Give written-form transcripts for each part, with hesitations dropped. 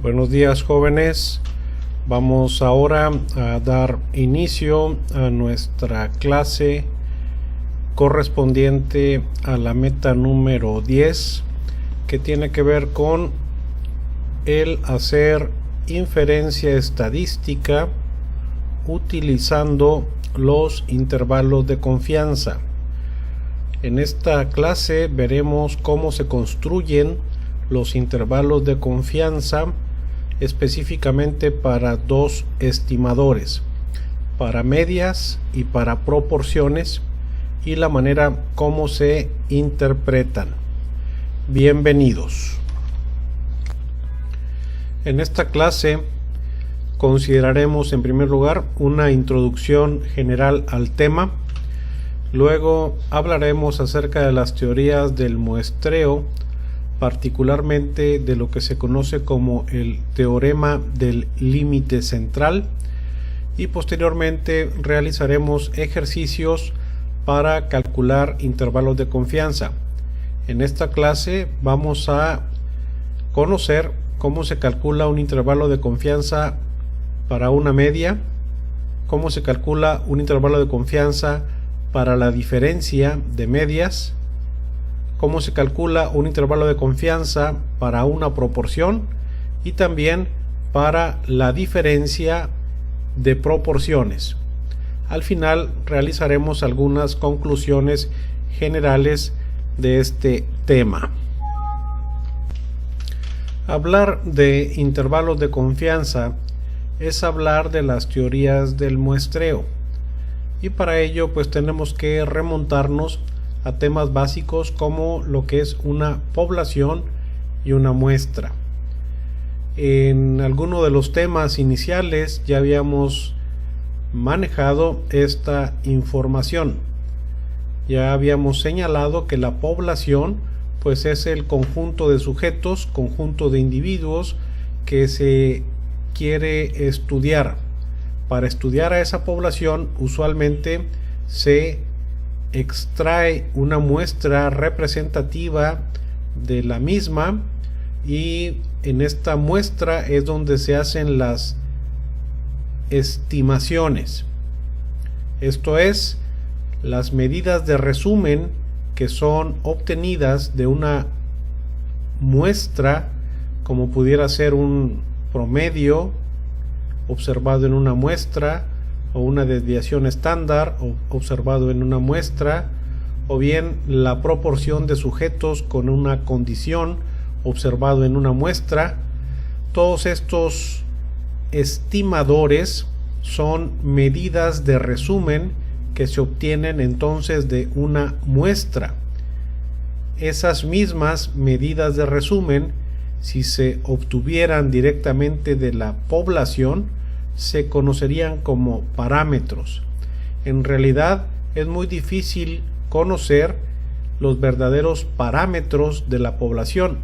Buenos días, jóvenes. Vamos ahora a dar inicio a nuestra clase correspondiente a la meta número 10, que tiene que ver con el hacer inferencia estadística utilizando los intervalos de confianza. En esta clase veremos cómo se construyen los intervalos de confianza, específicamente para dos estimadores, para medias y para proporciones, y la manera como se interpretan. Bienvenidos. En esta clase consideraremos en primer lugar una introducción general al tema. Luego hablaremos acerca de las teorías del muestreo, particularmente de lo que se conoce como el teorema del límite central, y posteriormente realizaremos ejercicios para calcular intervalos de confianza. En esta clase vamos a conocer cómo se calcula un intervalo de confianza para una media, cómo se calcula un intervalo de confianza para la diferencia de medias, cómo se calcula un intervalo de confianza para una proporción y también para la diferencia de proporciones. Al final realizaremos algunas conclusiones generales de este tema. Hablar de intervalos de confianza es hablar de las teorías del muestreo, y para ello pues tenemos que remontarnos a temas básicos como lo que es una población y una muestra. En alguno de los temas iniciales ya habíamos manejado esta información. Ya habíamos señalado que la población pues es el conjunto de sujetos, conjunto de individuos que se quiere estudiar. Para estudiar a esa población usualmente se extrae una muestra representativa de la misma, y en esta muestra es donde se hacen las estimaciones, esto es, las medidas de resumen que son obtenidas de una muestra, como pudiera ser un promedio observado en una muestra, o una desviación estándar observado en una muestra, o bien la proporción de sujetos con una condición observado en una muestra. Todos estos estimadores son medidas de resumen que se obtienen entonces de una muestra. Esas mismas medidas de resumen, si se obtuvieran directamente de la población, se conocerían como parámetros. En realidad es muy difícil conocer los verdaderos parámetros de la población.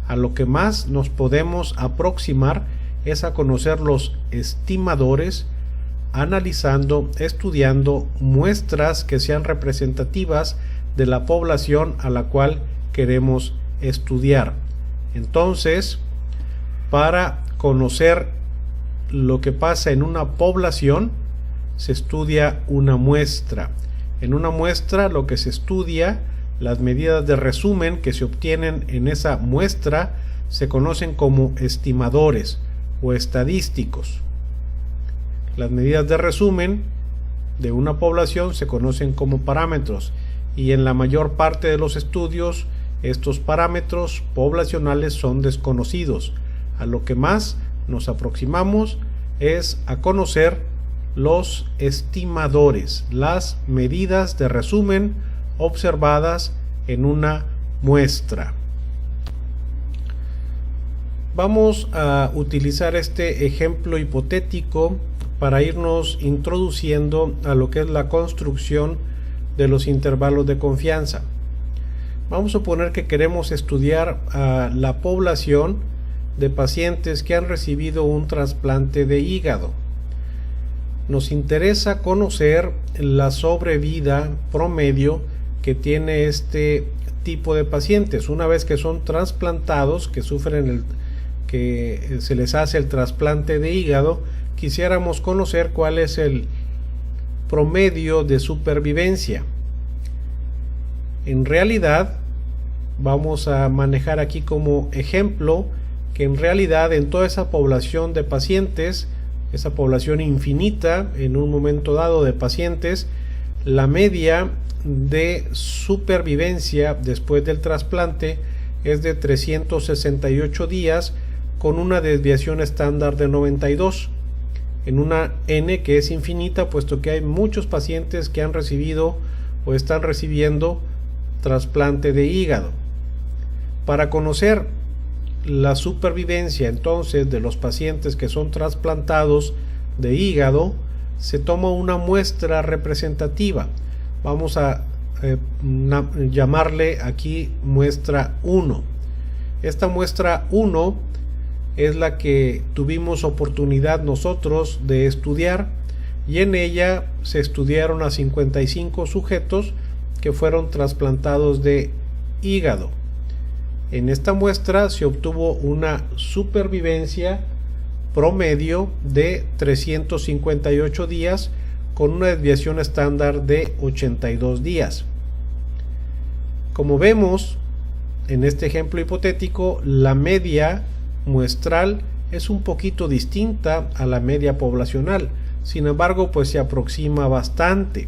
A lo que más nos podemos aproximar es a conocer los estimadores, analizando, estudiando muestras que sean representativas de la población a la cual queremos estudiar. Entonces, para conocer lo que pasa en una población, se estudia una muestra. En una muestra lo que se estudia, las medidas de resumen que se obtienen en esa muestra, se conocen como estimadores o estadísticos. Las medidas de resumen de una población se conocen como parámetros, y en la mayor parte de los estudios estos parámetros poblacionales son desconocidos. A lo que más nos aproximamos es a conocer los estimadores, las medidas de resumen observadas en una muestra. Vamos a utilizar este ejemplo hipotético para irnos introduciendo a lo que es la construcción de los intervalos de confianza. Vamos a suponer que queremos estudiar a la población de pacientes que han recibido un trasplante de hígado. Nos interesa conocer la sobrevida promedio que tiene este tipo de pacientes una vez que son trasplantados, que que se les hace el trasplante de hígado, quisiéramos conocer cuál es el promedio de supervivencia. En realidad, vamos a manejar aquí como ejemplo que en realidad en toda esa población de pacientes, esa población infinita en un momento dado de pacientes, la media de supervivencia después del trasplante es de 368 días con una desviación estándar de 92, en una N que es infinita, puesto que hay muchos pacientes que han recibido o están recibiendo trasplante de hígado. Para conocer la supervivencia entonces de los pacientes que son trasplantados de hígado, se toma una muestra representativa. Vamos a llamarle aquí muestra 1. Esta muestra 1 es la que tuvimos oportunidad nosotros de estudiar, y en ella se estudiaron a 55 sujetos que fueron trasplantados de hígado. En esta muestra se obtuvo una supervivencia promedio de 358 días con una desviación estándar de 82 días. Como vemos en este ejemplo hipotético, la media muestral es un poquito distinta a la media poblacional, sin embargo pues se aproxima bastante.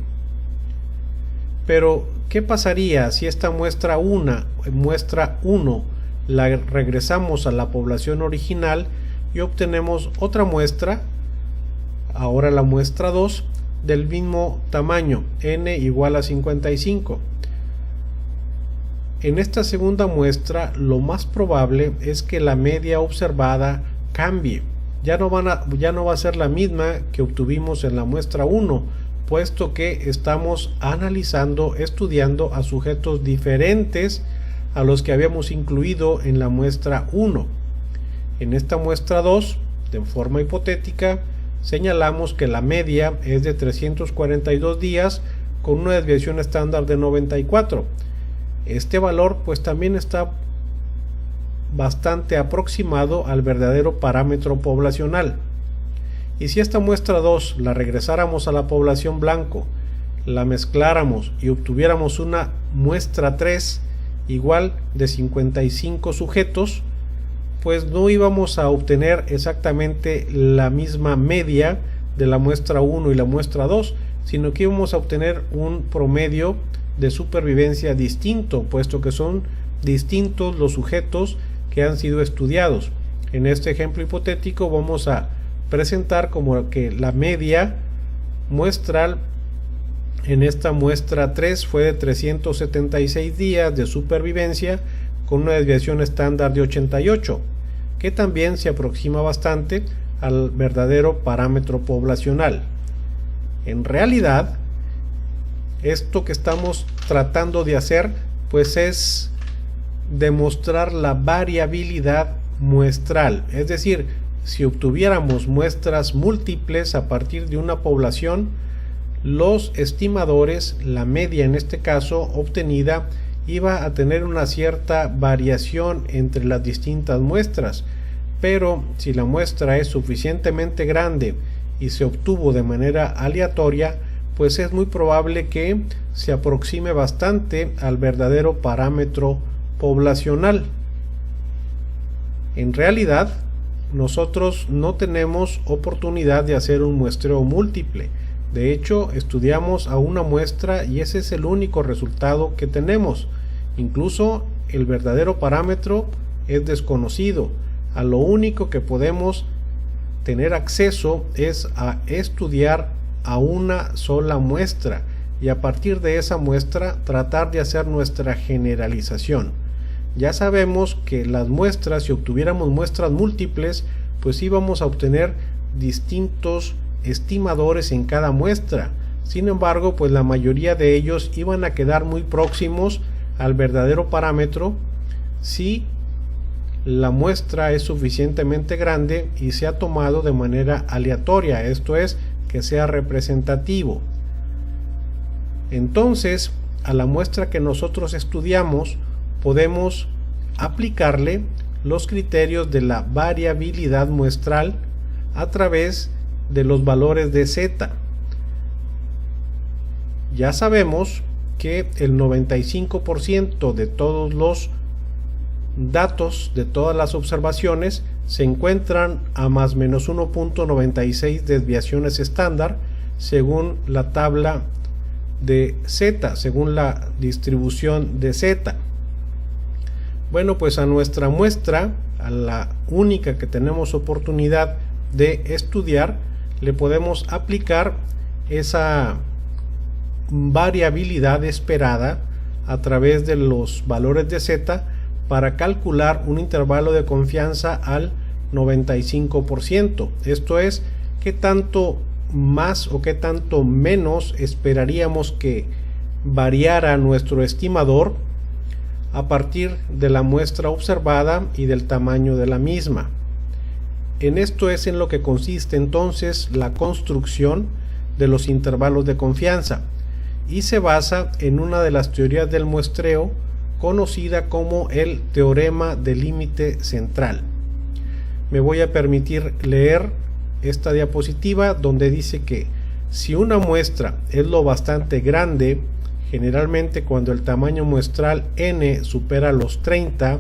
Pero ¿qué pasaría si esta muestra 1 la regresamos a la población original y obtenemos otra muestra, ahora la muestra 2, del mismo tamaño, n igual a 55? En esta segunda muestra lo más probable es que la media observada cambie. Ya no va a ser la misma que obtuvimos en la muestra 1, puesto que estamos estudiando a sujetos diferentes a los que habíamos incluido en la muestra 1. En esta muestra 2, de forma hipotética, señalamos que la media es de 342 días con una desviación estándar de 94. Este valor pues también está bastante aproximado al verdadero parámetro poblacional. Y si esta muestra 2 la regresáramos a la población blanco, la mezcláramos y obtuviéramos una muestra 3 igual de 55 sujetos, pues no íbamos a obtener exactamente la misma media de la muestra 1 y la muestra 2, sino que íbamos a obtener un promedio de supervivencia distinto, puesto que son distintos los sujetos que han sido estudiados. En este ejemplo hipotético vamos a presentar como que la media muestral en esta muestra 3 fue de 376 días de supervivencia con una desviación estándar de 88, que también se aproxima bastante al verdadero parámetro poblacional. En realidad, esto que estamos tratando de hacer pues es demostrar la variabilidad muestral, es decir, si obtuviéramos muestras múltiples a partir de una población, los estimadores, la media en este caso obtenida, iba a tener una cierta variación entre las distintas muestras, pero si la muestra es suficientemente grande y se obtuvo de manera aleatoria, pues es muy probable que se aproxime bastante al verdadero parámetro poblacional. En realidad, nosotros no tenemos oportunidad de hacer un muestreo múltiple. De hecho, estudiamos a una muestra y ese es el único resultado que tenemos. Incluso el verdadero parámetro es desconocido. A lo único que podemos tener acceso es a estudiar a una sola muestra y a partir de esa muestra tratar de hacer nuestra generalización. Ya sabemos que las muestras, si obtuviéramos muestras múltiples, pues íbamos a obtener distintos estimadores en cada muestra. Sin embargo, pues la mayoría de ellos iban a quedar muy próximos al verdadero parámetro si la muestra es suficientemente grande y se ha tomado de manera aleatoria, esto es, que sea representativo. Entonces, a la muestra que nosotros estudiamos podemos aplicarle los criterios de la variabilidad muestral a través de los valores de Z. Ya sabemos que el 95% de todos los datos, de todas las observaciones, se encuentran a más o menos 1.96 desviaciones estándar según la tabla de Z, según la distribución de Z. Bueno, pues a nuestra muestra, a la única que tenemos oportunidad de estudiar, le podemos aplicar esa variabilidad esperada a través de los valores de Z para calcular un intervalo de confianza al 95%. Esto es, qué tanto más o qué tanto menos esperaríamos que variara nuestro estimador a partir de la muestra observada y del tamaño de la misma. En esto es en lo que consiste entonces la construcción de los intervalos de confianza, y se basa en una de las teorías del muestreo conocida como el teorema del límite central. Me voy a permitir leer esta diapositiva donde dice que si una muestra es lo bastante grande, generalmente cuando el tamaño muestral n supera los 30,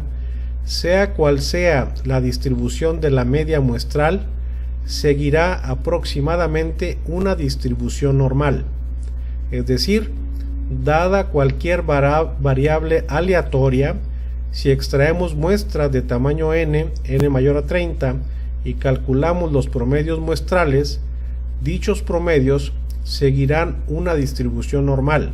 sea cual sea la distribución de la media muestral, seguirá aproximadamente una distribución normal. Es decir, dada cualquier variable aleatoria, si extraemos muestras de tamaño n mayor a 30, y calculamos los promedios muestrales, dichos promedios seguirán una distribución normal.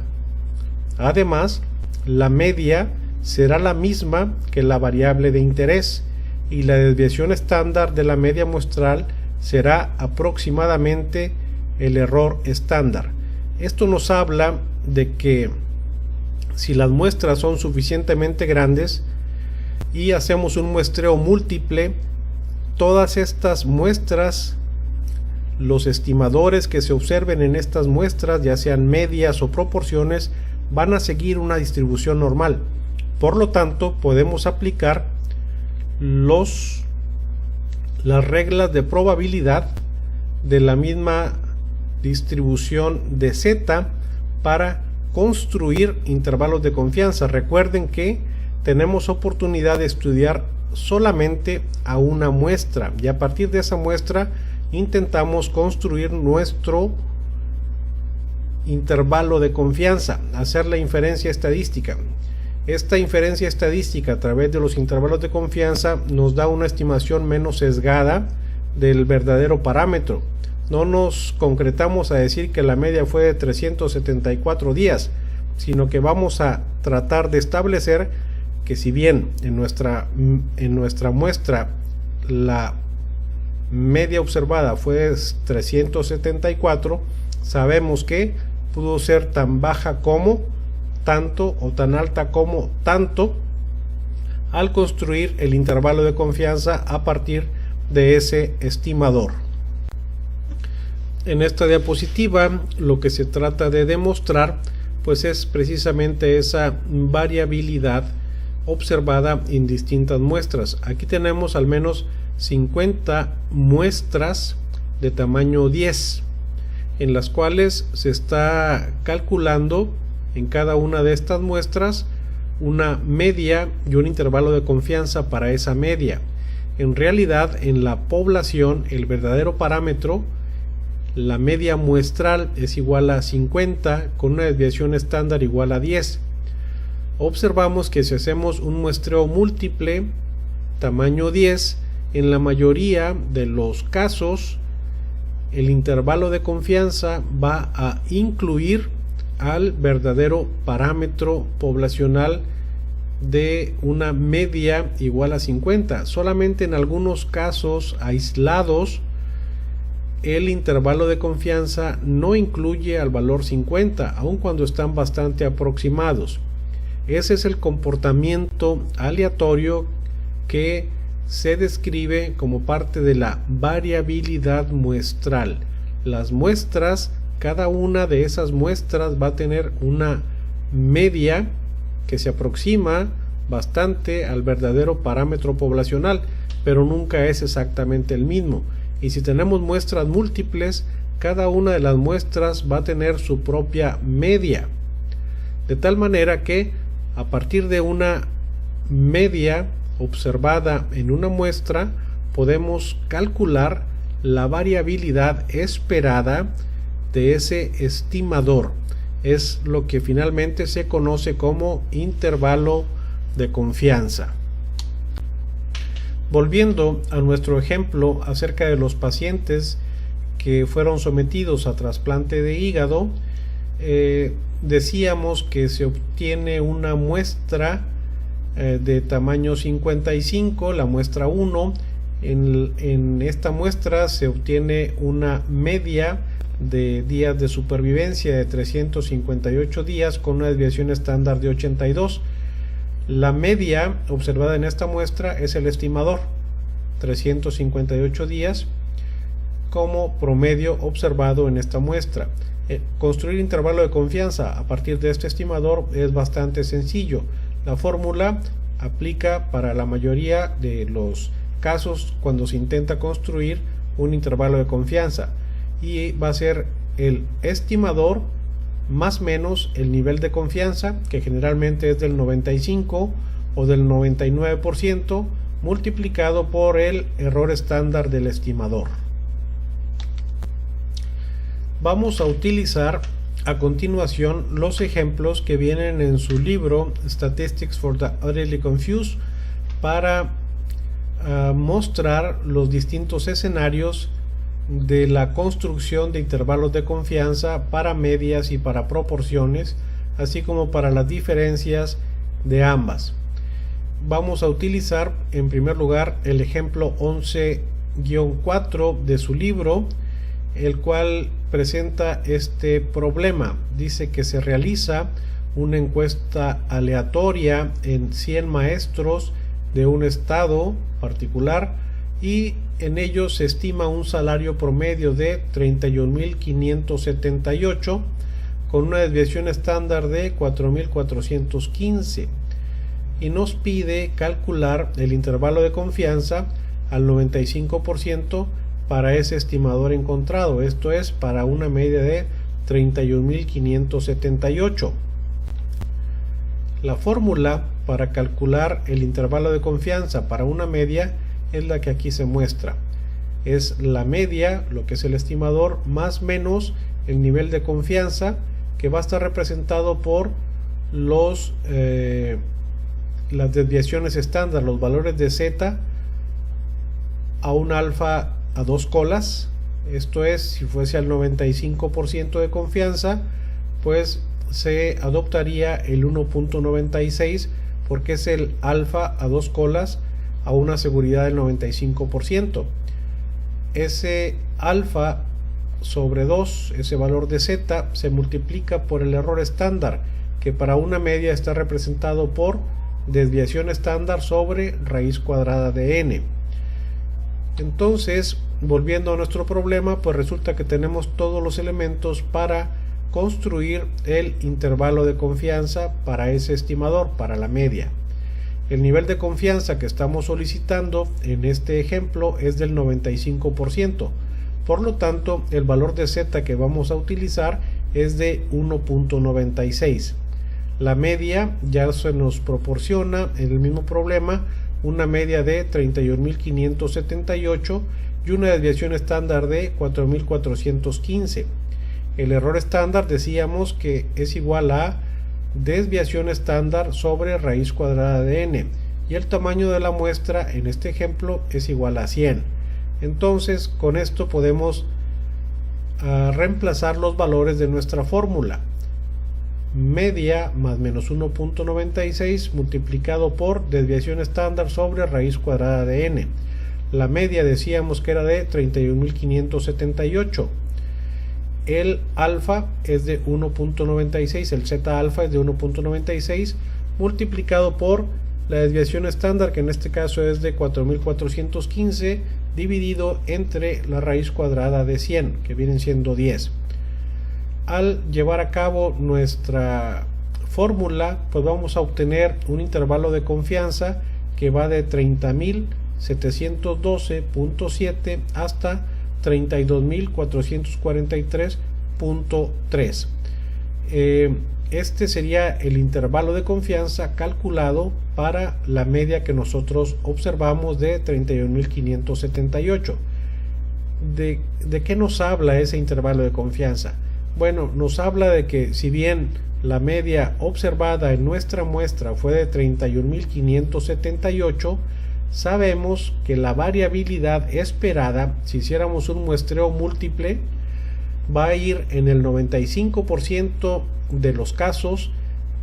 Además, la media será la misma que la variable de interés, y la desviación estándar de la media muestral será aproximadamente el error estándar. Esto nos habla de que si las muestras son suficientemente grandes y hacemos un muestreo múltiple, todas estas muestras, los estimadores que se observen en estas muestras, ya sean medias o proporciones, van a seguir una distribución normal. Por lo tanto, podemos aplicar las reglas de probabilidad de la misma distribución de Z para construir intervalos de confianza. Recuerden que tenemos oportunidad de estudiar solamente a una muestra, y a partir de esa muestra intentamos construir nuestro intervalo de confianza, hacer la inferencia estadística. Esta inferencia estadística a través de los intervalos de confianza nos da una estimación menos sesgada del verdadero parámetro. No nos concretamos a decir que la media fue de 374 días, sino que vamos a tratar de establecer que si bien en nuestra muestra la media observada fue de 374, sabemos que pudo ser tan baja como tanto o tan alta como tanto al construir el intervalo de confianza a partir de ese estimador. En esta diapositiva lo que se trata de demostrar pues es precisamente esa variabilidad observada en distintas muestras. Aquí tenemos al menos 50 muestras de tamaño 10 en las cuales se está calculando en cada una de estas muestras una media y un intervalo de confianza para esa media. En realidad, en la población, el verdadero parámetro, la media muestral, es igual a 50 con una desviación estándar igual a 10. Observamos que si hacemos un muestreo múltiple tamaño 10, en la mayoría de los casos el intervalo de confianza va a incluir al verdadero parámetro poblacional de una media igual a 50. Solamente en algunos casos aislados el intervalo de confianza no incluye al valor 50, aun cuando están bastante aproximados. Ese es el comportamiento aleatorio que se describe como parte de la variabilidad muestral. Las muestras, cada una de esas muestras va a tener una media que se aproxima bastante al verdadero parámetro poblacional, pero nunca es exactamente el mismo. Y si tenemos muestras múltiples, cada una de las muestras va a tener su propia media. De tal manera que a partir de una media observada en una muestra, podemos calcular la variabilidad esperada de ese estimador. Es lo que finalmente se conoce como intervalo de confianza. Volviendo a nuestro ejemplo acerca de los pacientes que fueron sometidos a trasplante de hígado, decíamos que se obtiene una muestra de tamaño 55, la muestra 1. En esta muestra se obtiene una media de días de supervivencia de 358 días con una desviación estándar de 82. La media observada en esta muestra es el estimador, 358 días como promedio observado en esta muestra. Construir intervalo de confianza a partir de este estimador es bastante sencillo. La fórmula aplica para la mayoría de los casos cuando se intenta construir un intervalo de confianza, y va a ser el estimador más menos el nivel de confianza, que generalmente es del 95 o del 99%, multiplicado por el error estándar del estimador. Vamos a utilizar a continuación los ejemplos que vienen en su libro Statistics for the Utterly Confused para mostrar los distintos escenarios de la construcción de intervalos de confianza para medias y para proporciones, así como para las diferencias de ambas. Vamos a utilizar en primer lugar el ejemplo 11-4 de su libro, el cual presenta este problema. Dice que se realiza una encuesta aleatoria en 100 maestros de un estado particular y en ellos se estima un salario promedio de 31.578 con una desviación estándar de 4.415 y nos pide calcular el intervalo de confianza al 95% para ese estimador encontrado, esto es para una media de 31.578. La fórmula para calcular el intervalo de confianza para una media es la que aquí se muestra. Es la media, lo que es el estimador, más menos el nivel de confianza, que va a estar representado por las desviaciones estándar, los valores de z a un alfa a 2 colas. Esto es, si fuese al 95% de confianza, pues se adoptaría el 1.96 porque es el alfa a 2 colas a una seguridad del 95%. Ese alfa sobre 2, ese valor de z, se multiplica por el error estándar, que para una media está representado por desviación estándar sobre raíz cuadrada de n. Entonces, volviendo a nuestro problema, pues resulta que tenemos todos los elementos para construir el intervalo de confianza para ese estimador, para la media. El nivel de confianza que estamos solicitando en este ejemplo es del 95%. Por lo tanto, el valor de z que vamos a utilizar es de 1.96. La media ya se nos proporciona en el mismo problema una media de 31.578 y una desviación estándar de 4.415. El error estándar decíamos que es igual a desviación estándar sobre raíz cuadrada de n y el tamaño de la muestra en este ejemplo es igual a 100. Entonces con esto podemos reemplazar los valores de nuestra fórmula. Media más menos 1.96 multiplicado por desviación estándar sobre raíz cuadrada de n. La media decíamos que era de 31.578. El alfa es de 1.96, el z alfa es de 1.96 multiplicado por la desviación estándar, que en este caso es de 4.415, dividido entre la raíz cuadrada de 100, que vienen siendo 10. Al llevar a cabo nuestra fórmula, pues vamos a obtener un intervalo de confianza que va de 30.712.7 hasta 32.443.3. Este sería el intervalo de confianza calculado para la media que nosotros observamos de 31.578. ¿De qué nos habla ese intervalo de confianza? Bueno, nos habla de que si bien la media observada en nuestra muestra fue de 31.578, sabemos que la variabilidad esperada, si hiciéramos un muestreo múltiple, va a ir en el 95% de los casos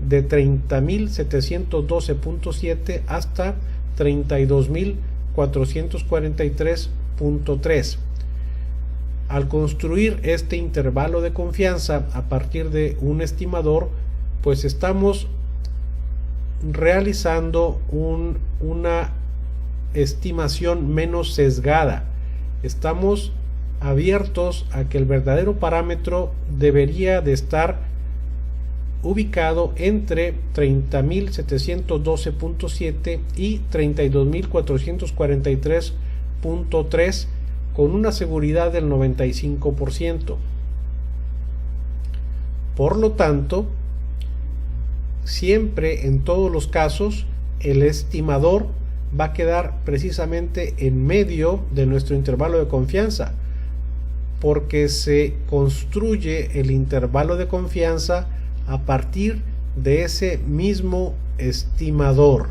de 30.712.7 hasta 32.443.3. Al construir este intervalo de confianza a partir de un estimador, pues estamos realizando una estimación menos sesgada. Estamos abiertos a que el verdadero parámetro debería de estar ubicado entre 30.712.7 y 32.443.3 con una seguridad del 95%. Por lo tanto, siempre en todos los casos el estimador va a quedar precisamente en medio de nuestro intervalo de confianza, porque se construye el intervalo de confianza a partir de ese mismo estimador.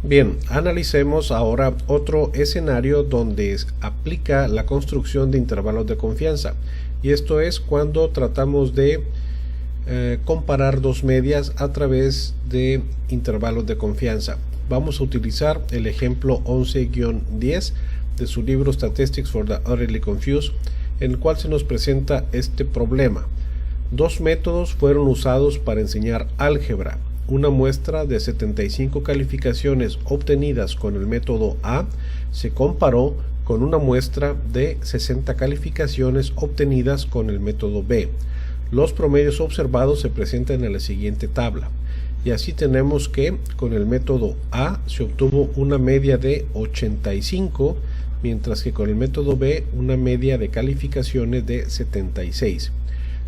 Bien, analicemos ahora otro escenario donde aplica la construcción de intervalos de confianza, y esto es cuando tratamos de comparar dos medias a través de intervalos de confianza. Vamos a utilizar el ejemplo 11-10 de su libro Statistics for the Utterly Confused, en el cual se nos presenta este problema. Dos métodos fueron usados para enseñar álgebra. Una muestra de 75 calificaciones obtenidas con el método A se comparó con una muestra de 60 calificaciones obtenidas con el método B. Los promedios observados se presentan en la siguiente tabla. Y así tenemos que con el método A se obtuvo una media de 85, mientras que con el método B una media de calificaciones de 76.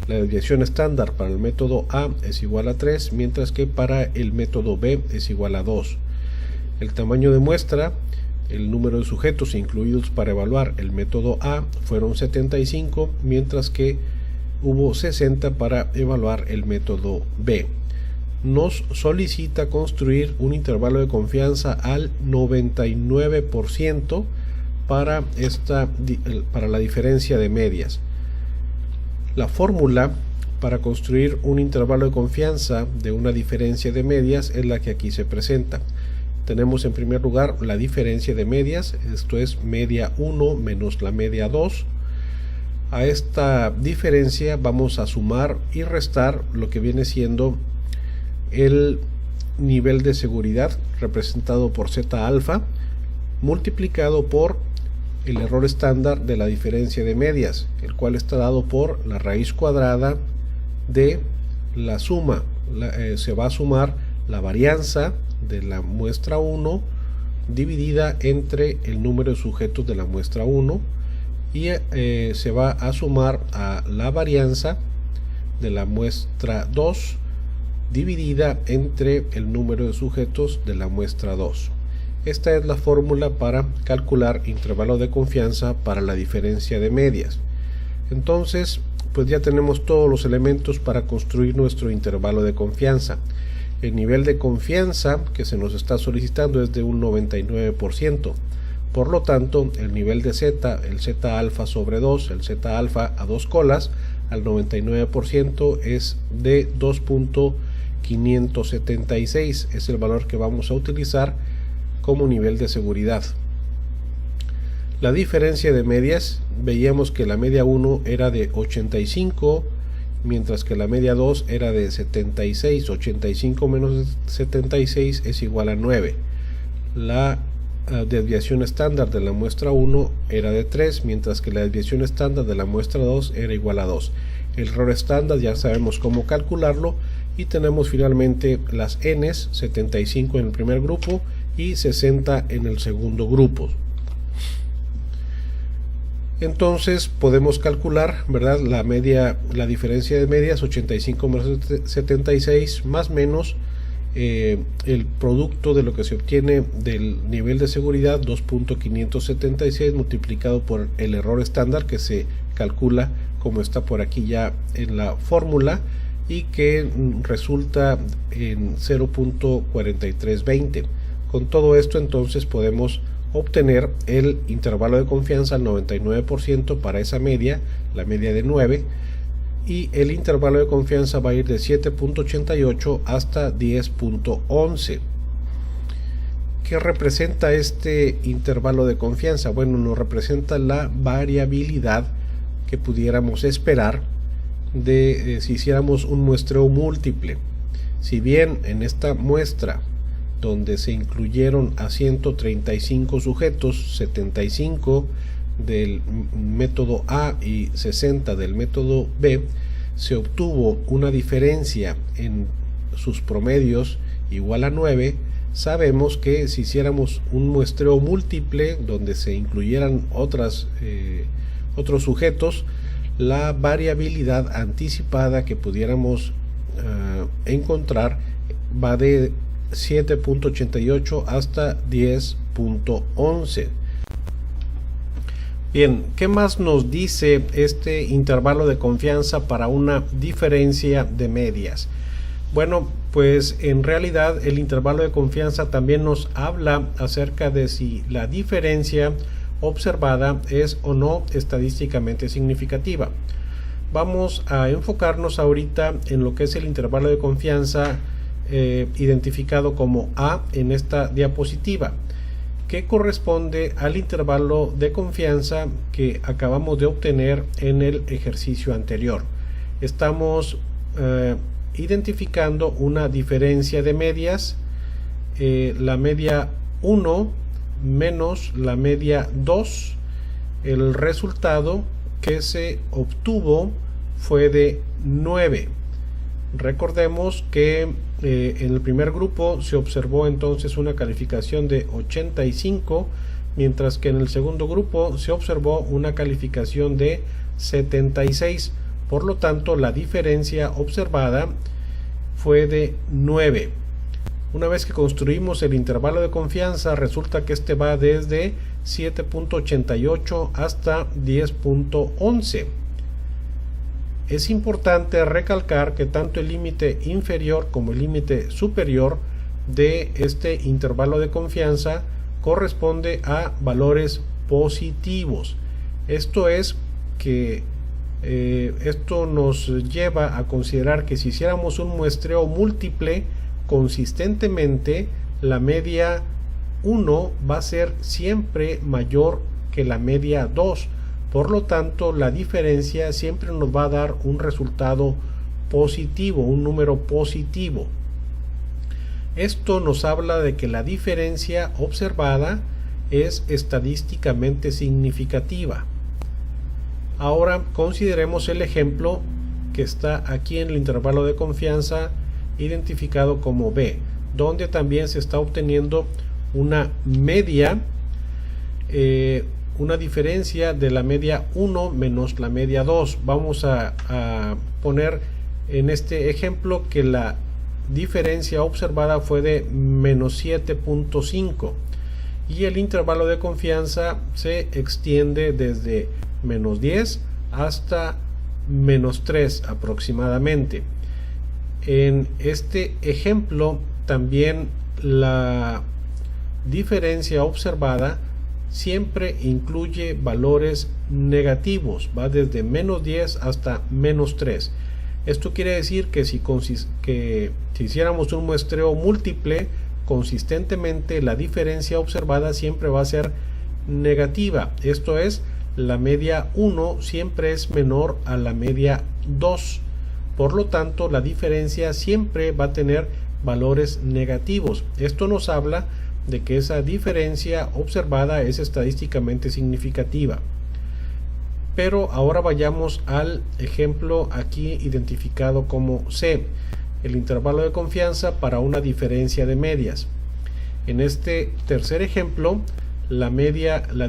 La desviación estándar para el método A es igual a 3, mientras que para el método B es igual a 2. El tamaño de muestra, el número de sujetos incluidos para evaluar el método A fueron 75, mientras que hubo 60 para evaluar el método B. Nos solicita construir un intervalo de confianza al 99% para la diferencia de medias. La fórmula para construir un intervalo de confianza de una diferencia de medias es la que aquí se presenta. Tenemos en primer lugar la diferencia de medias, esto es media 1 menos la media 2. A esta diferencia vamos a sumar y restar lo que viene siendo el nivel de seguridad representado por Z alfa multiplicado por el error estándar de la diferencia de medias, el cual está dado por la raíz cuadrada de la suma. Se va a sumar la varianza de la muestra 1 dividida entre el número de sujetos de la muestra 1 y se va a sumar a la varianza de la muestra 2 dividida entre el número de sujetos de la muestra 2. Esta es la fórmula para calcular intervalo de confianza para la diferencia de medias. Entonces, pues ya tenemos todos los elementos para construir nuestro intervalo de confianza. El nivel de confianza que se nos está solicitando es de un 99%. Por lo tanto, el nivel de Z, el Z alfa sobre 2, el Z alfa a 2 colas, al 99% es de 2.576. Es el valor que vamos a utilizar como nivel de seguridad. La diferencia de medias, veíamos que la media 1 era de 85, mientras que la media 2 era de 76. 85 menos 76 es igual a 9. La desviación estándar de la muestra 1 era de 3, mientras que la desviación estándar de la muestra 2 era igual a 2. el error estándar ya sabemos cómo calcularlo, y tenemos finalmente las n's, 75 en el primer grupo y 60 en el segundo grupo. Entonces podemos calcular, ¿verdad?, la media, la diferencia de medias, 85 más 76 más menos el producto de lo que se obtiene del nivel de seguridad, 2.576 multiplicado por el error estándar, que se calcula como está por aquí ya en la fórmula, y que resulta en 0.4320. Con todo esto entonces podemos obtener el intervalo de confianza al 99% para esa media, la media de 9, y el intervalo de confianza va a ir de 7.88 hasta 10.11. ¿Qué representa este intervalo de confianza? Bueno, nos representa la variabilidad que pudiéramos esperar de si hiciéramos un muestreo múltiple. Si bien en esta muestra, donde se incluyeron a 135 sujetos, 75 del método A y 60 del método B, se obtuvo una diferencia en sus promedios igual a 9, sabemos que si hiciéramos un muestreo múltiple donde se incluyeran otros sujetos, la variabilidad anticipada que pudiéramos encontrar va de 7.88 hasta 10.11. Bien, ¿qué más nos dice este intervalo de confianza para una diferencia de medias? Bueno, pues en realidad el intervalo de confianza también nos habla acerca de si la diferencia observada es o no estadísticamente significativa. Vamos a enfocarnos ahorita en lo que es el intervalo de confianza identificado como A en esta diapositiva, que corresponde al intervalo de confianza que acabamos de obtener en el ejercicio anterior. Estamos identificando una diferencia de medias, la media 1 menos la media 2. El resultado que se obtuvo fue de 9. Recordemos que en el primer grupo se observó entonces una calificación de 85, mientras que en el segundo grupo se observó una calificación de 76. Por lo tanto, la diferencia observada fue de 9. Una vez que construimos el intervalo de confianza, resulta que este va desde 7.88 hasta 10.11. Es importante recalcar que tanto el límite inferior como el límite superior de este intervalo de confianza corresponde a valores positivos. Esto es que esto nos lleva a considerar que si hiciéramos un muestreo múltiple consistentemente, la media 1 va a ser siempre mayor que la media 2. Por lo tanto, la diferencia siempre nos va a dar un resultado positivo, un número positivo. Esto nos habla de que la diferencia observada es estadísticamente significativa. Ahora consideremos el ejemplo que está aquí en el intervalo de confianza identificado como B, donde también se está obteniendo una media, una diferencia de la media 1 menos la media 2. Vamos a poner en este ejemplo que la diferencia observada fue de menos 7.5 y el intervalo de confianza se extiende desde menos 10 hasta menos 3 aproximadamente. En este ejemplo también la diferencia observada siempre incluye valores negativos, va desde menos 10 hasta menos 3. Esto quiere decir que si hiciéramos un muestreo múltiple consistentemente, la diferencia observada siempre va a ser negativa. Esto es, la media 1 siempre es menor a la media 2. Por lo tanto, la diferencia siempre va a tener valores negativos. Esto nos habla de que esa diferencia observada es estadísticamente significativa. Pero ahora vayamos al ejemplo aquí identificado como C, el intervalo de confianza para una diferencia de medias. En este tercer ejemplo, la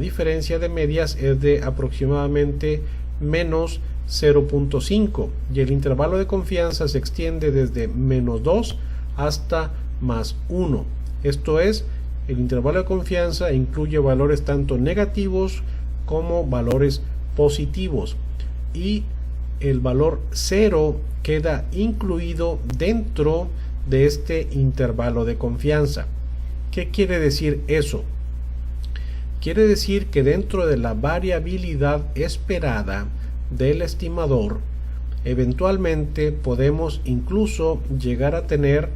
diferencia de medias es de aproximadamente menos 0.5 y el intervalo de confianza se extiende desde menos 2 hasta más 1. Esto es, el intervalo de confianza incluye valores tanto negativos como valores positivos y el valor 0 queda incluido dentro de este intervalo de confianza. ¿Qué quiere decir eso? Quiere decir que dentro de la variabilidad esperada del estimador, eventualmente podemos incluso llegar a tener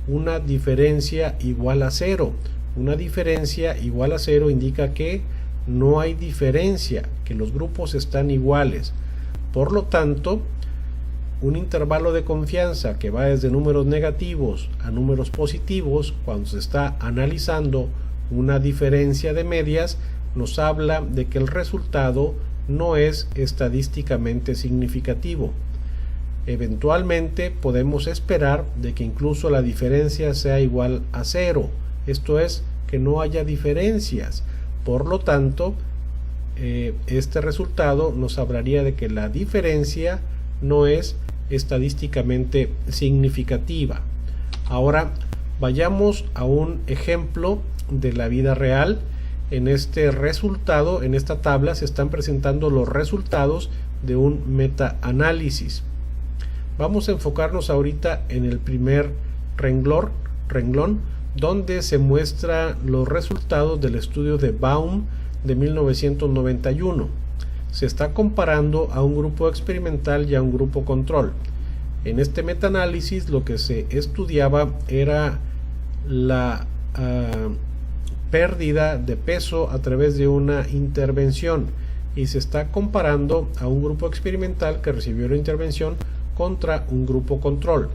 una diferencia igual a 0. Una diferencia igual a 0 indica que no hay diferencia, que los grupos están iguales. Por lo tanto, un intervalo de confianza que va desde números negativos a números positivos, cuando se está analizando una diferencia de medias, nos habla de que el resultado no es estadísticamente significativo. Eventualmente podemos esperar de que incluso la diferencia sea igual a 0, esto es, que no haya diferencias. Por lo tanto, este resultado nos hablaría de que la diferencia no es estadísticamente significativa. Ahora vayamos a un ejemplo de la vida real. En este resultado, en esta tabla se están presentando los resultados de un metaanálisis. Vamos a enfocarnos ahorita en el primer renglón, donde se muestra los resultados del estudio de Baum de 1991. Se está comparando a un grupo experimental y a un grupo control. En este metaanálisis lo que se estudiaba era la pérdida de peso a través de una intervención y se está comparando a un grupo experimental que recibió la intervención contra un grupo control.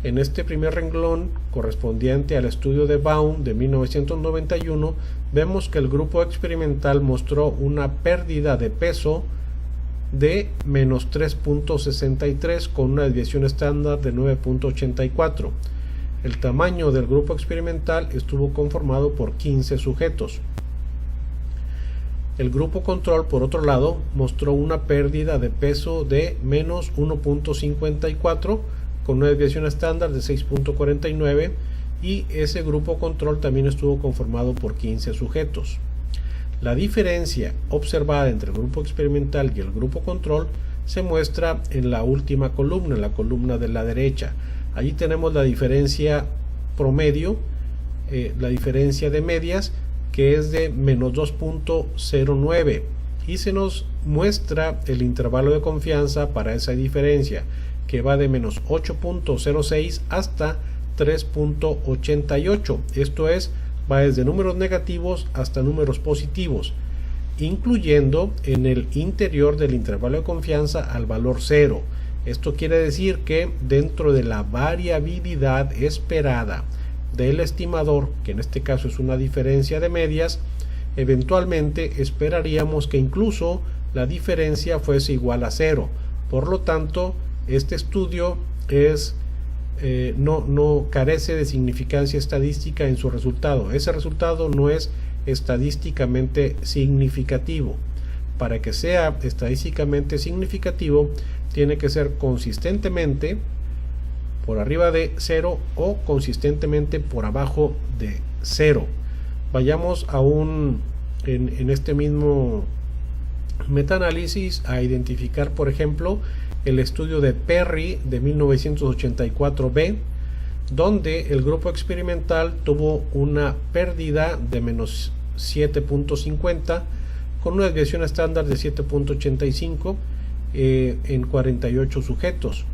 En este primer renglón correspondiente al estudio de Baum de 1991 vemos que el grupo experimental mostró una pérdida de peso de menos 3.63 con una desviación estándar de 9.84. El tamaño del grupo experimental estuvo conformado por 15 sujetos. El grupo control, por otro lado, mostró una pérdida de peso de menos 1.54 con una desviación estándar de 6.49 y ese grupo control también estuvo conformado por 15 sujetos. La diferencia observada entre el grupo experimental y el grupo control se muestra en la última columna, en la columna de la derecha. Allí tenemos la diferencia promedio, la diferencia de medias, que es de menos 2.09 y se nos muestra el intervalo de confianza para esa diferencia, que va de menos 8.06 hasta 3.88. Esto es, va desde números negativos hasta números positivos, incluyendo en el interior del intervalo de confianza al valor 0. Esto quiere decir que dentro de la variabilidad esperada del estimador, que en este caso es una diferencia de medias, eventualmente esperaríamos que incluso la diferencia fuese igual a 0. Por lo tanto, este estudio no carece de significancia estadística en su resultado. Ese resultado no es estadísticamente significativo. Para que sea estadísticamente significativo, tiene que ser consistentemente por arriba de 0 o consistentemente por abajo de 0. Vayamos en este mismo metaanálisis a identificar, por ejemplo, el estudio de Perry de 1984b, donde el grupo experimental tuvo una pérdida de menos 7.50 con una desviación estándar de 7.85 en 48 sujetos,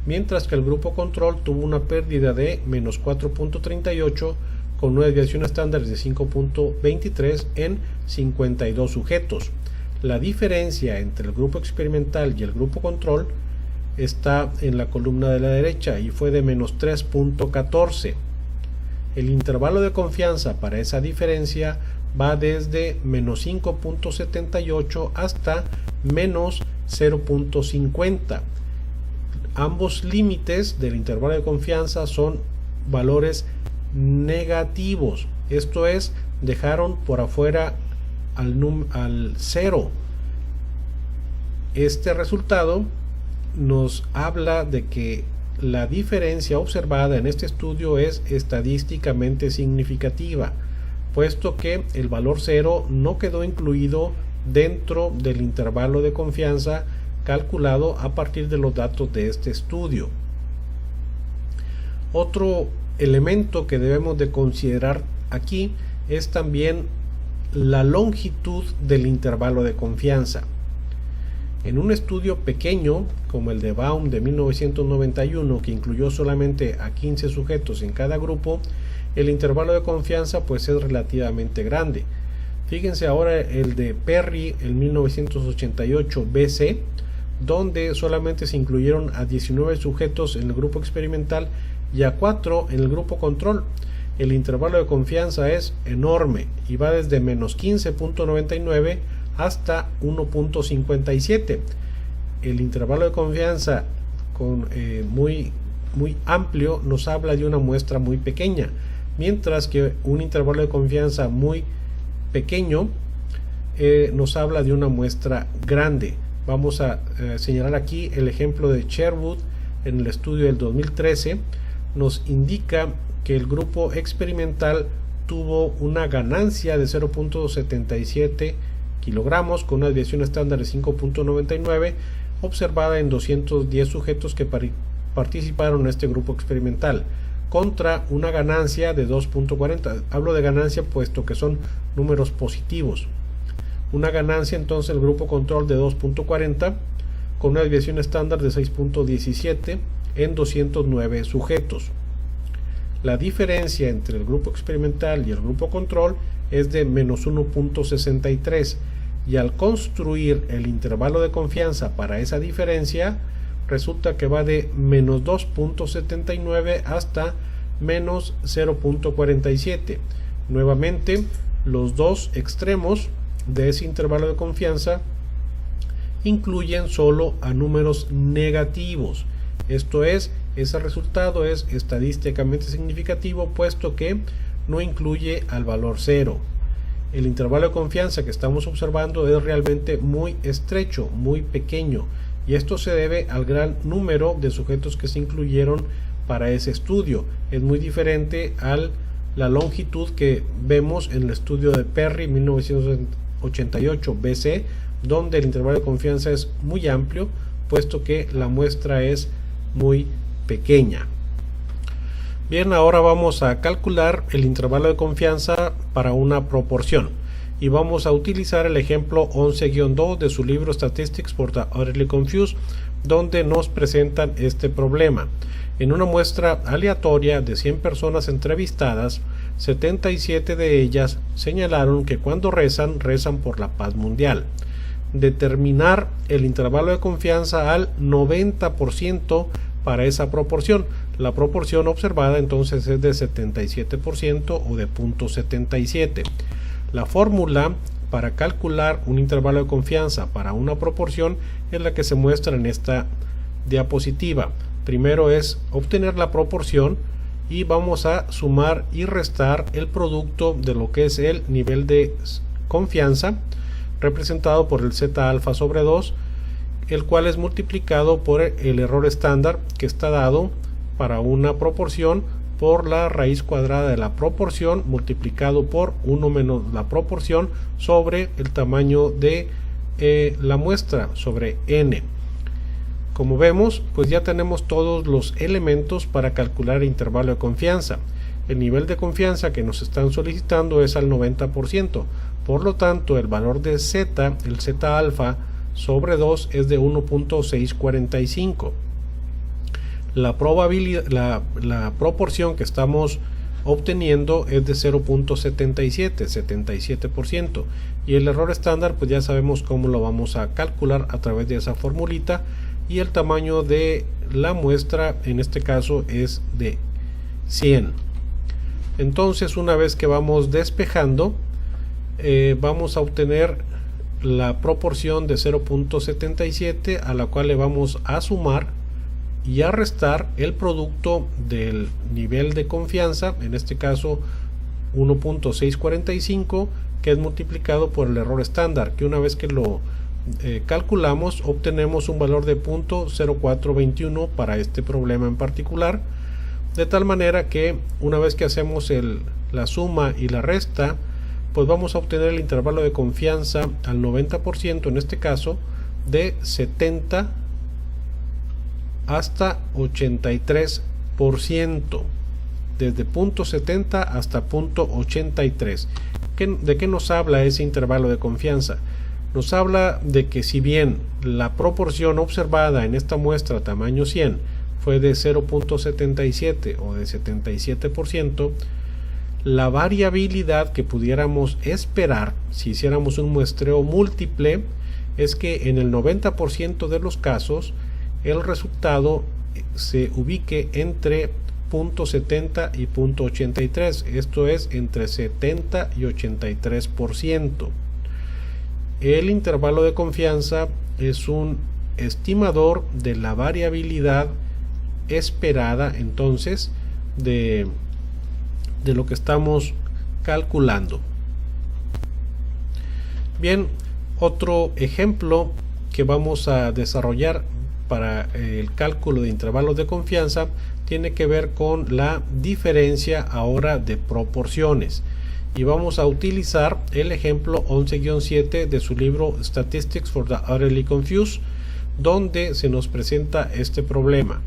mientras que el grupo control tuvo una pérdida de menos 4.38 con una desviación estándar de 5.23 en 52 sujetos. La diferencia entre el grupo experimental y el grupo control está en la columna de la derecha y fue de menos 3.14. El intervalo de confianza para esa diferencia va desde menos 5.78 hasta menos 0.50. Ambos límites del intervalo de confianza son valores negativos, esto es, dejaron por afuera al 0. Este resultado nos habla de que la diferencia observada en este estudio es estadísticamente significativa, puesto que el valor 0 no quedó incluido dentro del intervalo de confianza calculado a partir de los datos de este estudio. Otro elemento que debemos de considerar aquí es también la longitud del intervalo de confianza. En un estudio pequeño como el de Baum de 1991, que incluyó solamente a 15 sujetos en cada grupo, el intervalo de confianza pues es relativamente grande. Fíjense ahora el de Perry en 1988 BC, donde solamente se incluyeron a 19 sujetos en el grupo experimental y a 4 en el grupo control. El intervalo de confianza es enorme y va desde menos 15.99 hasta 1.57. El intervalo de confianza muy amplio nos habla de una muestra muy pequeña, mientras que un intervalo de confianza muy pequeño nos habla de una muestra grande. Vamos a señalar aquí el ejemplo de Sherwood en el estudio del 2013. Nos indica que el grupo experimental tuvo una ganancia de 0.77 kilogramos con una desviación estándar de 5.99 observada en 210 sujetos que participaron en este grupo experimental, contra una ganancia de 2.40. Hablo de ganancia puesto que son números positivos. Una ganancia entonces el grupo control de 2.40 con una desviación estándar de 6.17 en 209 sujetos. La diferencia entre el grupo experimental y el grupo control es de menos 1.63, y al construir el intervalo de confianza para esa diferencia resulta que va de menos 2.79 hasta menos 0.47. Nuevamente, los dos extremos de ese intervalo de confianza incluyen solo a números negativos. Esto es, ese resultado es estadísticamente significativo puesto que no incluye al valor 0. El intervalo de confianza que estamos observando es realmente muy estrecho, muy pequeño, y esto se debe al gran número de sujetos que se incluyeron para ese estudio. Es muy diferente a la longitud que vemos en el estudio de Perry 1988 BC, donde el intervalo de confianza es muy amplio, puesto que la muestra es muy pequeña. Bien, ahora vamos a calcular el intervalo de confianza para una proporción y vamos a utilizar el ejemplo 11-2 de su libro Statistics for the Utterly Confused, donde nos presentan este problema. En una muestra aleatoria de 100 personas entrevistadas, 77 de ellas señalaron que cuando rezan por la paz mundial. Determinar el intervalo de confianza al 90% para esa proporción. La proporción observada entonces es de 77% o de 0.77. La fórmula para calcular un intervalo de confianza para una proporción es la que se muestra en esta diapositiva. Primero es obtener la proporción y vamos a sumar y restar el producto de lo que es el nivel de confianza representado por el Z alfa sobre 2, el cual es multiplicado por el error estándar que está dado para una proporción por la raíz cuadrada de la proporción multiplicado por 1 menos la proporción sobre el tamaño de la muestra sobre n. Como vemos, pues ya tenemos todos los elementos para calcular el intervalo de confianza. El nivel de confianza que nos están solicitando es al 90%. Por lo tanto, el valor de z, el Z alfa sobre 2 es de 1.645. La proporción que estamos obteniendo es de 0.77, 77%, y el error estándar pues ya sabemos cómo lo vamos a calcular a través de esa formulita, y el tamaño de la muestra en este caso es de 100. Entonces, una vez que vamos despejando, vamos a obtener la proporción de 0.77, a la cual le vamos a sumar y a restar el producto del nivel de confianza, en este caso 1.645, que es multiplicado por el error estándar, que una vez que lo calculamos obtenemos un valor de 0.0421 para este problema en particular, de tal manera que una vez que hacemos la suma y la resta, pues vamos a obtener el intervalo de confianza al 90%, en este caso de 70 hasta 83%, desde 0.70 hasta 0.83. ¿De qué nos habla ese intervalo de confianza? Nos habla de que si bien la proporción observada en esta muestra tamaño 100 fue de 0.77 o de 77%, la variabilidad que pudiéramos esperar si hiciéramos un muestreo múltiple es que en el 90% de los casos el resultado se ubique entre 0.70 y 0.83, esto es entre 70 y 83%. El intervalo de confianza es un estimador de la variabilidad esperada entonces de lo que estamos calculando. Bien, otro ejemplo que vamos a desarrollar para el cálculo de intervalos de confianza tiene que ver con la diferencia ahora de proporciones, y vamos a utilizar el ejemplo 11-7 de su libro Statistics for the Utterly Confused, donde se nos presenta este problema.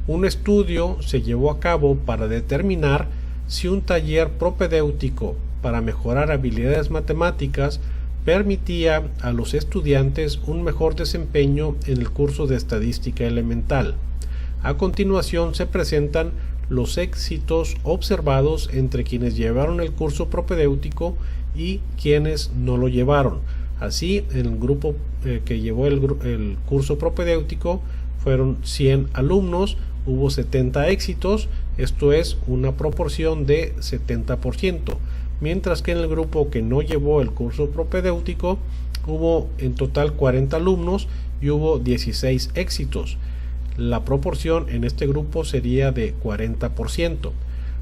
Un estudio se llevó a cabo para determinar si un taller propedéutico para mejorar habilidades matemáticas permitía a los estudiantes un mejor desempeño en el curso de estadística elemental. A continuación se presentan los éxitos observados entre quienes llevaron el curso propedéutico y quienes no lo llevaron. Así, en el grupo que llevó el curso propedéutico fueron 100 alumnos, hubo 70 éxitos, esto es una proporción de 70%, mientras que en el grupo que no llevó el curso propedéutico hubo en total 40 alumnos y hubo 16 éxitos. La proporción en este grupo sería de 40%.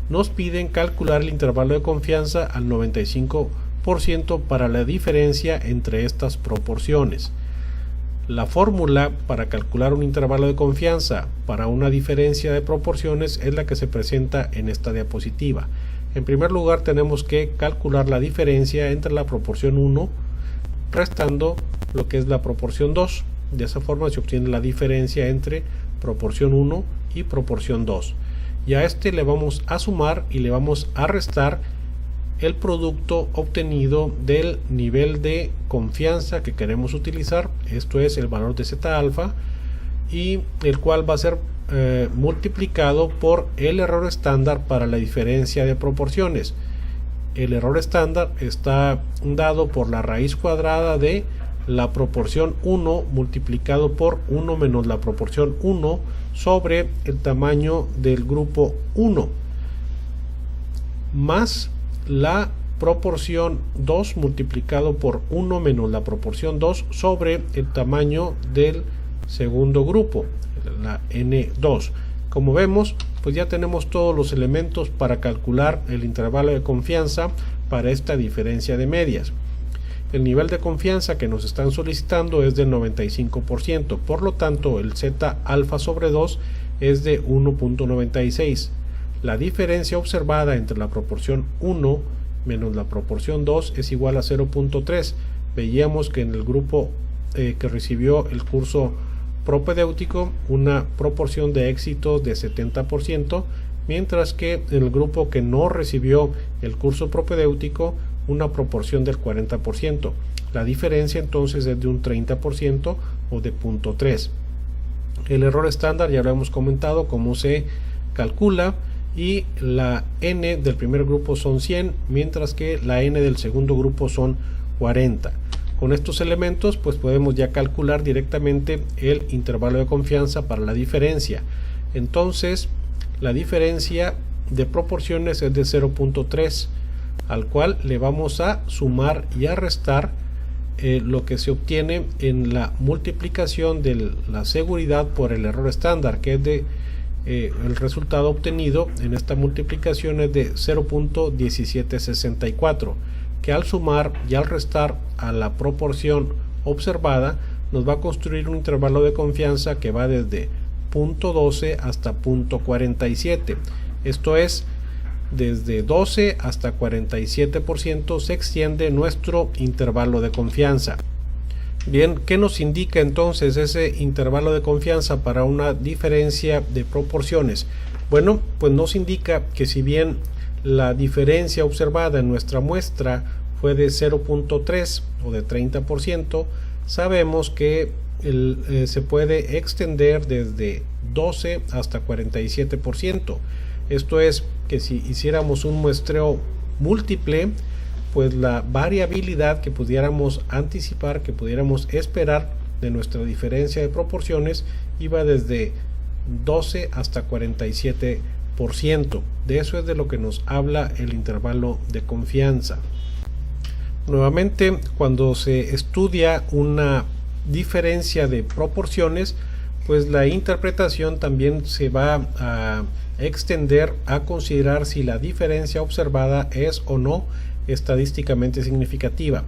Nos piden calcular el intervalo de confianza al 95% para la diferencia entre estas proporciones. La fórmula para calcular un intervalo de confianza para una diferencia de proporciones es la que se presenta en esta diapositiva. En primer lugar, tenemos que calcular la diferencia entre la proporción 1 restando lo que es la proporción 2. De esa forma se obtiene la diferencia entre proporción 1 y proporción 2. Y a este le vamos a sumar y le vamos a restar el producto obtenido del nivel de confianza que queremos utilizar, esto es el valor de Z alfa, y el cual va a ser multiplicado por el error estándar para la diferencia de proporciones. El error estándar está dado por la raíz cuadrada de la proporción 1 multiplicado por 1 menos la proporción 1 sobre el tamaño del grupo 1 más la proporción 2 multiplicado por 1 menos la proporción 2 sobre el tamaño del segundo grupo, la N2. Como vemos, pues ya tenemos todos los elementos para calcular el intervalo de confianza para esta diferencia de medias. El nivel de confianza que nos están solicitando es del 95%, por lo tanto el Z alfa sobre 2 es de 1.96. La diferencia observada entre la proporción 1 menos la proporción 2 es igual a 0.3. Veíamos que en el grupo que recibió el curso propedéutico una proporción de éxitos de 70%, mientras que en el grupo que no recibió el curso propedéutico una proporción del 40%. La diferencia entonces es de un 30% o de 0.3. El error estándar ya lo hemos comentado cómo se calcula, y la n del primer grupo son 100, mientras que la n del segundo grupo son 40. Con estos elementos pues podemos ya calcular directamente el intervalo de confianza para la diferencia. Entonces la diferencia de proporciones es de 0.3, al cual le vamos a sumar y a restar lo que se obtiene en la multiplicación de la seguridad por el error estándar, que es de el resultado obtenido en esta multiplicación es de 0.1764, que al sumar y al restar a la proporción observada nos va a construir un intervalo de confianza que va desde 0.12 hasta 0.47. Esto es, desde 12 hasta 47% se extiende nuestro intervalo de confianza. Bien, ¿qué nos indica entonces ese intervalo de confianza para una diferencia de proporciones? Bueno, pues nos indica que si bien la diferencia observada en nuestra muestra fue de 0.3 o de 30%, sabemos que se puede extender desde 12 hasta 47%. Esto es que si hiciéramos un muestreo múltiple, pues la variabilidad que pudiéramos anticipar, que pudiéramos esperar de nuestra diferencia de proporciones, iba desde 12 hasta 47%. De eso es de lo que nos habla el intervalo de confianza. Nuevamente, cuando se estudia una diferencia de proporciones, pues la interpretación también se va a extender a considerar si la diferencia observada es o no estadísticamente significativa.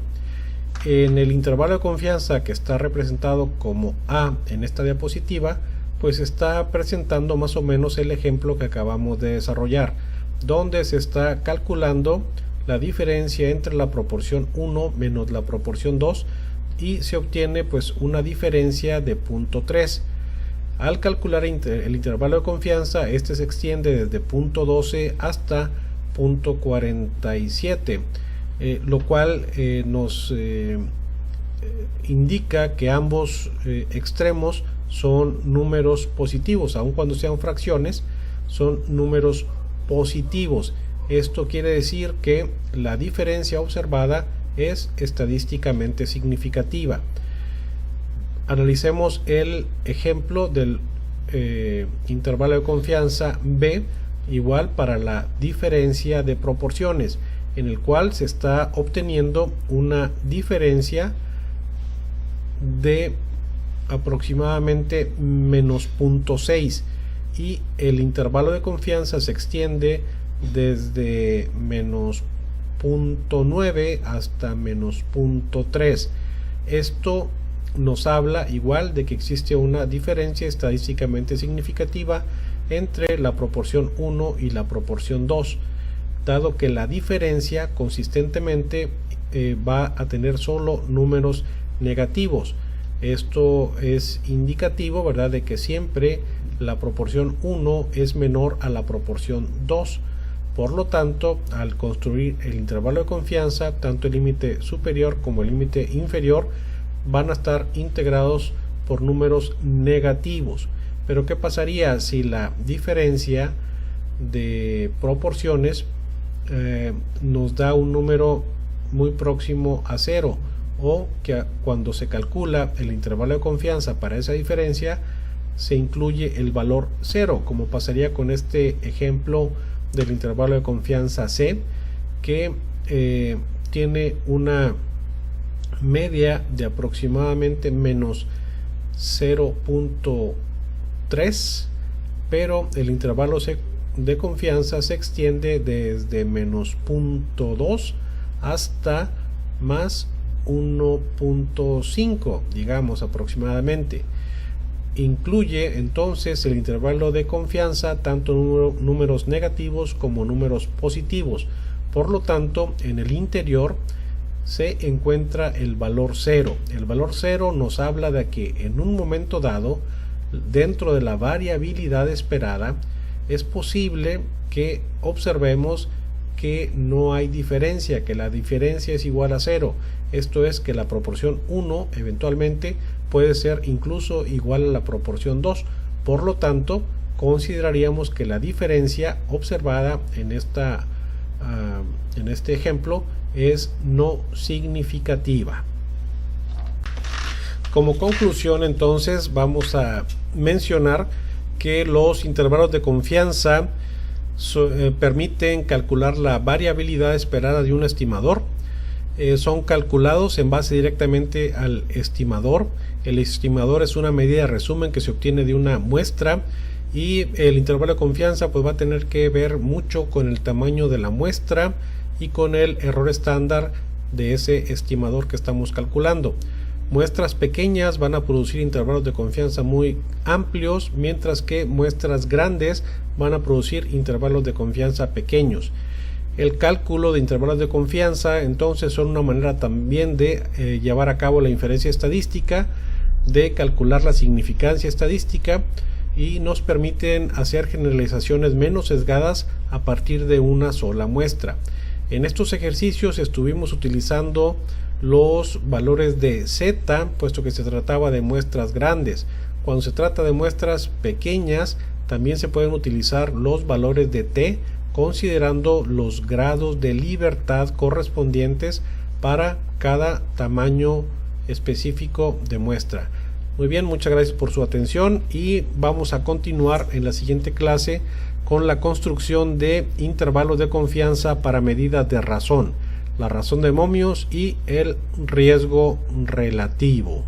En el intervalo de confianza, que está representado como A en esta diapositiva, pues está presentando más o menos el ejemplo que acabamos de desarrollar, donde se está calculando la diferencia entre la proporción 1 menos la proporción 2 y se obtiene pues una diferencia de 0.3. Al calcular el intervalo de confianza, este se extiende desde 0.12 hasta 0.47, lo cual nos indica que ambos extremos son números positivos, aun cuando sean fracciones, son números positivos. Esto quiere decir que la diferencia observada es estadísticamente significativa. Analicemos el ejemplo del intervalo de confianza B, igual para la diferencia de proporciones, en el cual se está obteniendo una diferencia de aproximadamente menos 0.6 y el intervalo de confianza se extiende desde menos 0.9 hasta menos 0.3. Esto nos habla igual de que existe una diferencia estadísticamente significativa entre la proporción 1 y la proporción 2, dado que la diferencia consistentemente va a tener solo números negativos. Esto es indicativo, ¿verdad?, de que siempre la proporción 1 es menor a la proporción 2. Por lo tanto, al construir el intervalo de confianza, tanto el límite superior como el límite inferior van a estar integrados por números negativos. Pero ¿qué pasaría si la diferencia de proporciones nos da un número muy próximo a 0? O que cuando se calcula el intervalo de confianza para esa diferencia se incluye el valor 0, como pasaría con este ejemplo del intervalo de confianza C, que tiene una media de aproximadamente menos 0.3, pero el intervalo de confianza se extiende desde menos 0.2 hasta más 1.5, digamos aproximadamente. Incluye entonces el intervalo de confianza tanto números negativos como números positivos. Por lo tanto, en el interior se encuentra el valor 0. El valor 0 nos habla de que en un momento dado, dentro de la variabilidad esperada, es posible que observemos que no hay diferencia, que la diferencia es igual a 0. Esto es que la proporción 1 eventualmente puede ser incluso igual a la proporción 2. Por lo tanto, consideraríamos que la diferencia observada en este ejemplo es no significativa. Como conclusión, entonces, vamos a mencionar que los intervalos de confianza permiten calcular la variabilidad esperada de un estimador. Son calculados en base directamente al estimador. El estimador es una medida de resumen que se obtiene de una muestra, y el intervalo de confianza pues va a tener que ver mucho con el tamaño de la muestra y con el error estándar de ese estimador que estamos calculando. Muestras pequeñas van a producir intervalos de confianza muy amplios, mientras que muestras grandes van a producir intervalos de confianza pequeños. El cálculo de intervalos de confianza entonces son una manera también de llevar a cabo la inferencia estadística, de calcular la significancia estadística, y nos permiten hacer generalizaciones menos sesgadas a partir de una sola muestra. En estos ejercicios estuvimos utilizando los valores de Z, puesto que se trataba de muestras grandes. Cuando se trata de muestras pequeñas, también se pueden utilizar los valores de T, considerando los grados de libertad correspondientes para cada tamaño específico de muestra. Muy bien, muchas gracias por su atención, y vamos a continuar en la siguiente clase con la construcción de intervalos de confianza para medidas de razón, la razón de momios y el riesgo relativo.